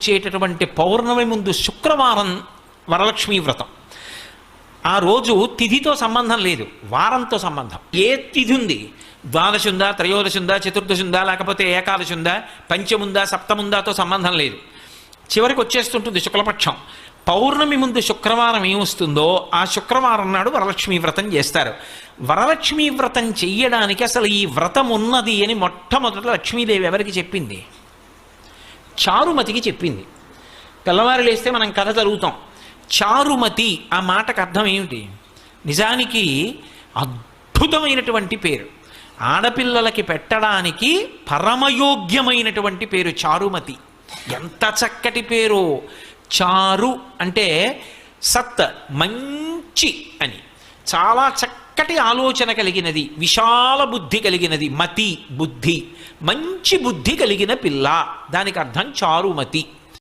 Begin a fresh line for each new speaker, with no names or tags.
వచ్చేటటువంటి పౌర్ణమి ముందు శుక్రవారం వరలక్ష్మీ వ్రతం. ఆ రోజు తిథితో సంబంధం లేదు, వారంతో సంబంధం. ఏ తిథి ఉంది, ద్వాదశి ఉందా, త్రయోదశి ఉందా, చతుర్దశి ఉందా, లేకపోతే ఏకాదశి ఉందా, పంచముందా, సప్తముందాతో సంబంధం లేదు. చివరికి వచ్చేస్తుంటుంది శుక్లపక్షం. పౌర్ణమి ముందు శుక్రవారం ఏమొస్తుందో ఆ శుక్రవారం నాడు వరలక్ష్మీ వ్రతం చేస్తారు. వరలక్ష్మీ వ్రతం చెయ్యడానికి అసలు ఈ వ్రతం ఉన్నది అని మొట్టమొదట లక్ష్మీదేవి ఎవరికి చెప్పింది? చారుమతికి చెప్పింది. తెల్లవారు లేస్తే మనం కథ చదువుతాం. చారుమతి ఆ మాటకు అర్థం ఏమిటి? నిజానికి అద్భుతమైనటువంటి పేరు, ఆడపిల్లలకి పెట్టడానికి పరమయోగ్యమైనటువంటి పేరు చారుమతి. ఎంత చక్కటి పేరు! చారు అంటే సత్, మంచి అని, చాలా చక్కటి ఆలోచన కలిగినది, విశాల బుద్ధి కలిగినది. మతి బుద్ధి, మంచి బుద్ధి కలిగిన పిల్ల, దానికి అర్థం చారుమతి.